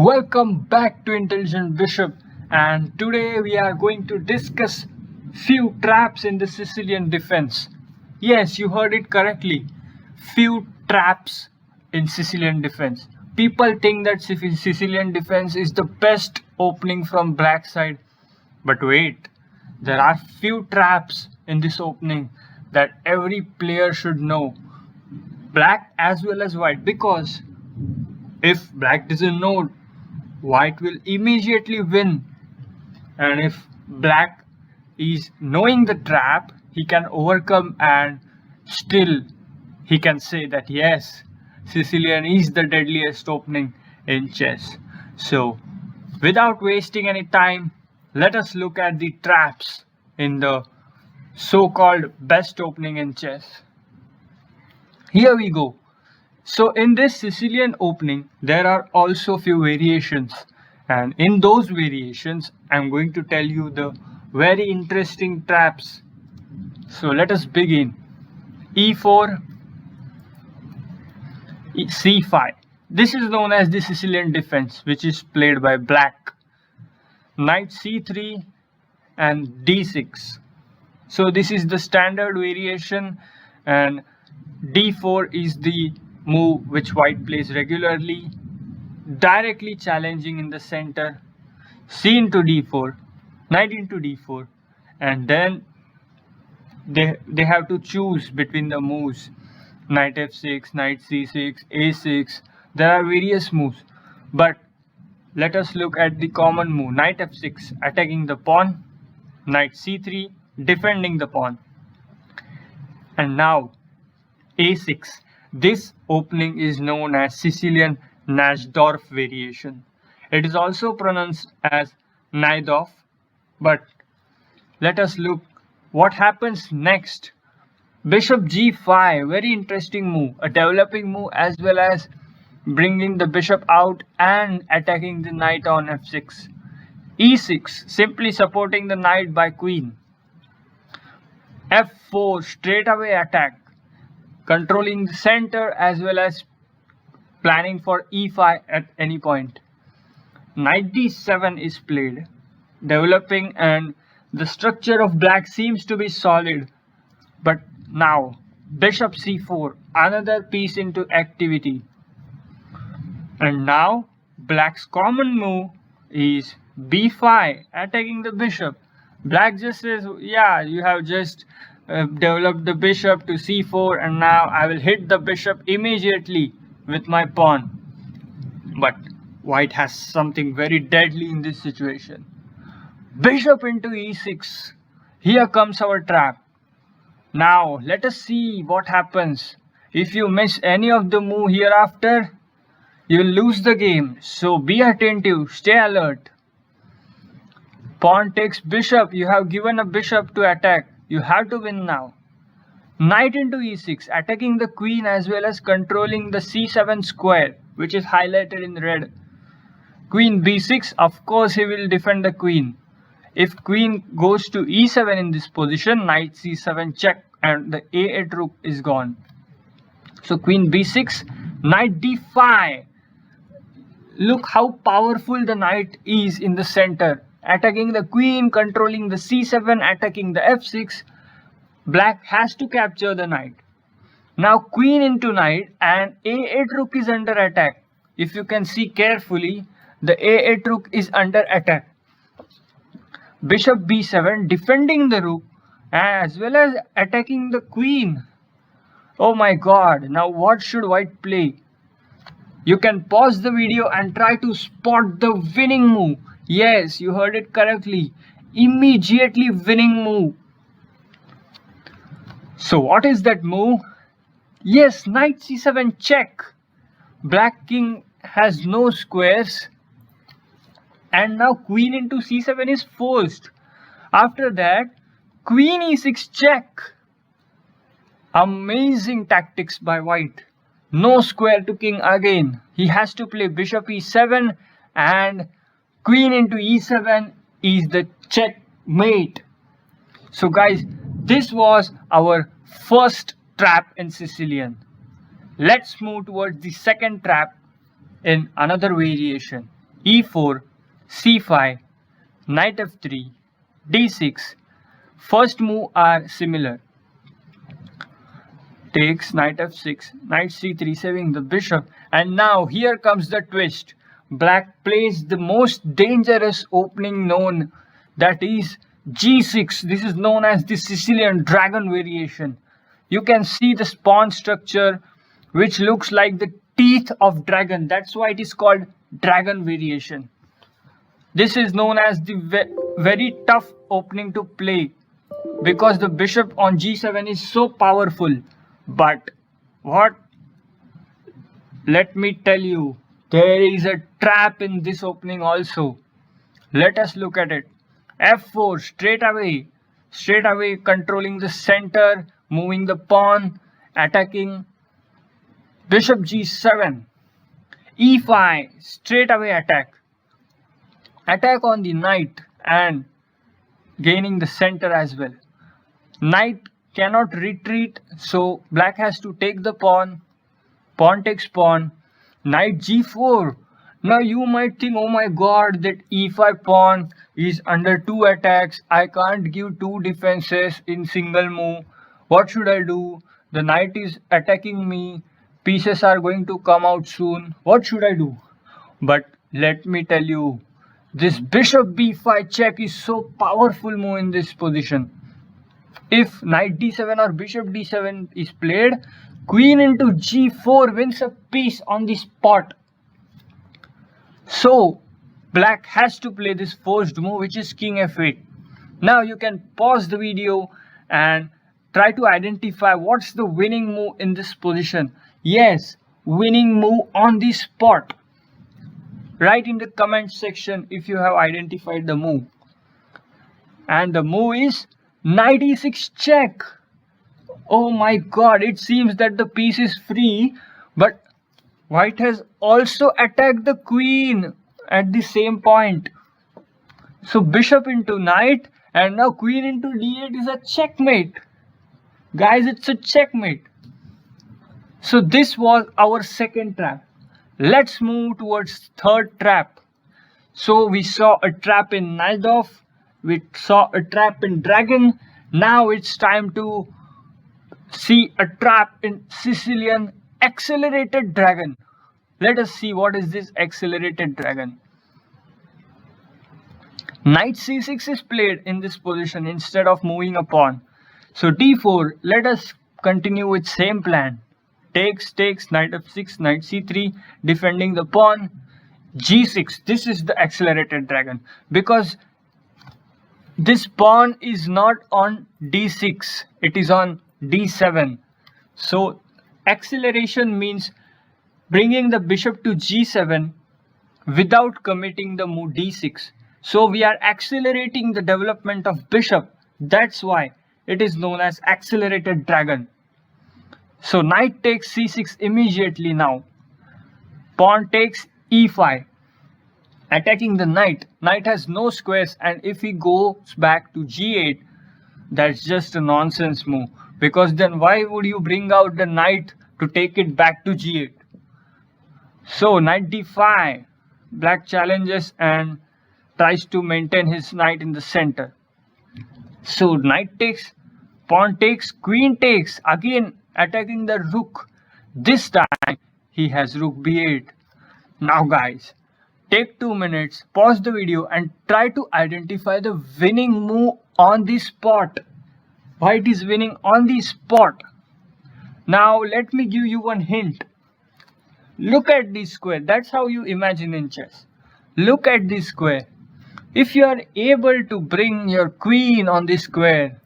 Welcome back to Intelligent Bishop, and today we are going to discuss few traps in the Sicilian defense. Yes, you heard it correctly. Few traps in Sicilian defense. People think that Sicilian defense is the best opening from black side, but wait, there are few traps in this opening that every player should know, black as well as white, because if black doesn't know, white will immediately win, and if black is knowing the trap, he can overcome, and still he can say that yes, Sicilian is the deadliest opening in chess. So without wasting any time, let us look at the traps in the so-called best opening in chess. Here we go. So in this Sicilian opening, there are also few variations, and in those variations, I'm going to tell you the very interesting traps. So let us begin. E4, C5. This is known as the Sicilian defense, which is played by black. Knight C3 and D6. So this is the standard variation, and D4 is the move which white plays regularly, directly challenging in the center. C into D4, knight into D4, and then they have to choose between the moves. Knight F6, knight C6, A6. There are various moves, but let us look at the common move. Knight F6, attacking the pawn. Knight C3, defending the pawn. And now A6. This opening is known as Sicilian Najdorf variation. It is also pronounced as Najdorf, but let us look what happens next. Bishop G5, very interesting move, a developing move as well as bringing the bishop out and attacking the knight on F6. E6, simply supporting the knight by queen. F4, straight away attack, controlling the center as well as planning for E5 at any point. Knight D7 is played, developing, and the structure of black seems to be solid. But now Bishop C4, another piece into activity. And now black's common move is B5, attacking the bishop. Black just says, yeah, you have just developed the bishop to C4, and now I will hit the bishop immediately with my pawn. But white has something very deadly in this situation. Bishop into E6. Here comes our trap. Now let us see what happens. If you miss any of the move hereafter, you will lose the game. So be attentive, stay alert. Pawn takes bishop. You have given a bishop to attack. You have to win now. Knight into E6, attacking the queen as well as controlling the C7 square, which is highlighted in red. Queen B6, of course he will defend the queen. If queen goes to E7 in this position, knight C7 check, and the A8 rook is gone. So queen B6, knight D5. Look how powerful the knight is in the center. Attacking the queen, controlling the C7, attacking the F6. Black has to capture the knight. Now queen into knight, and A8 rook is under attack. If you can see carefully, the A8 rook is under attack. Bishop B7, defending the rook as well as attacking the queen. Oh my god, now what should white play? You can pause the video and try to spot the winning move. Yes, you heard it correctly. Immediately winning move. So what is that move? Yes, knight C7 check. Black king has no squares. And now queen into C7 is forced. After that, queen E6 check. Amazing tactics by white. No square to king again. He has to play bishop E7, and queen into E7 is the checkmate. So guys, this was our first trap in Sicilian. Let's move towards the second trap in another variation. e4, c5, knight f3, d6. First move are similar. Takes knight f6, knight c3, saving the bishop. And now here comes the twist. Black plays the most dangerous opening known, that is g6. This is known as the Sicilian Dragon variation. You can see the pawn structure which looks like the teeth of dragon. That's why it is called dragon variation. This is known as the very tough opening to play because the bishop on g7 is so powerful. But what? Let me tell you, there is a trap in this opening also. Let us look at it. f4, straight away controlling the center, moving the pawn, attacking. Bishop g7, e5, straight away attack on the knight and gaining the center as well. Knight cannot retreat, so black has to take the pawn. Pawn takes pawn. Knight g4. Now you might think, oh my god, that e5 pawn is under 2 attacks. I can't give 2 defenses in single move. What should I do? The knight is attacking me. Pieces are going to come out soon. What should I do? But let me tell you, this bishop b5 check is so powerful move in this position. If knight d7 or bishop d7 is played, queen into g4 wins a piece on the spot. So black has to play this forced move, which is king f8. Now you can pause the video and try to identify what's the winning move in this position. Yes, winning move on the spot. Write in the comment section if you have identified the move. And the move is knight e6 check. Oh my god, it seems that the piece is free, but white has also attacked the queen at the same point. So bishop into knight and now queen into d8 is a checkmate. Guys, it's a checkmate. So this was our second trap. Let's move towards third trap. So we saw a trap in Najdorf. We saw a trap in Dragon. Now it's time to see a trap in Sicilian Accelerated Dragon. Let us see what is this Accelerated Dragon. Knight c6 is played in this position instead of moving a pawn. So d4, let us continue with same plan. Takes, knight f6, knight c3, defending the pawn. g6, this is the Accelerated Dragon because this pawn is not on d6, it is on d7. So acceleration means bringing the bishop to g7 without committing the move d6. So we are accelerating the development of bishop. That's why it is known as Accelerated Dragon. So knight takes c6 immediately now. Pawn takes e5. Attacking the knight. Knight has no squares, and if he goes back to g8, that's just a nonsense move. Because then why would you bring out the knight to take it back to g8? So knight d5. Black challenges and tries to maintain his knight in the center. So knight takes, pawn takes, queen takes. Again attacking the rook. This time he has rook b8. Now guys, take 2 minutes, pause the video and try to identify the winning move on the spot. White is winning on the spot. Now let me give you one hint. Look at this square. That's how you imagine in chess. Look at this square. If you are able to bring your queen on this square,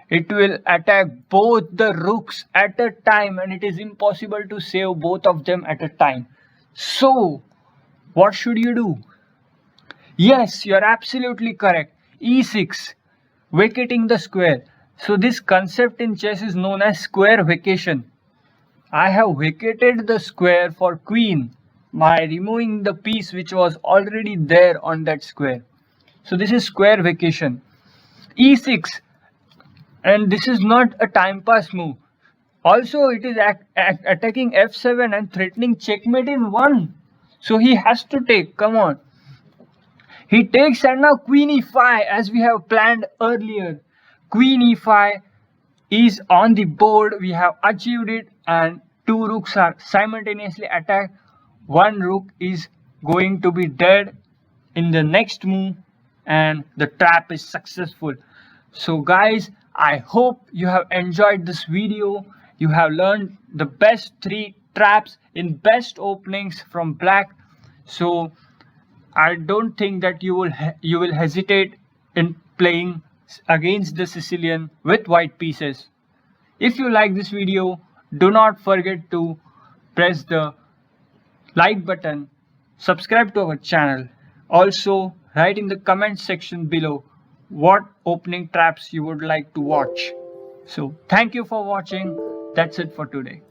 it will attack both the rooks at a time and it is impossible to save both of them at a time. So what should you do? Yes, you are absolutely correct. e6, vacating the square. So this concept in chess is known as square vacation. I have vacated the square for queen by removing the piece which was already there on that square. So this is square vacation. e6, and this is not a time pass move. Also it is attacking f7 and threatening checkmate in 1. So he has to take, come on. He takes, and now queen e5 as we have planned earlier. Queen e5 is on the board. We have achieved it, and two rooks are simultaneously attacked. One rook is going to be dead in the next move, and the trap is successful. So guys, I hope you have enjoyed this video. You have learned the best 3 traps in best openings from black. So I don't think that you will hesitate in playing against the Sicilian with white pieces. If you like this video, do not forget to press the like button, subscribe to our channel. Also, write in the comment section below what opening traps you would like to watch. So thank you for watching. That's it for today.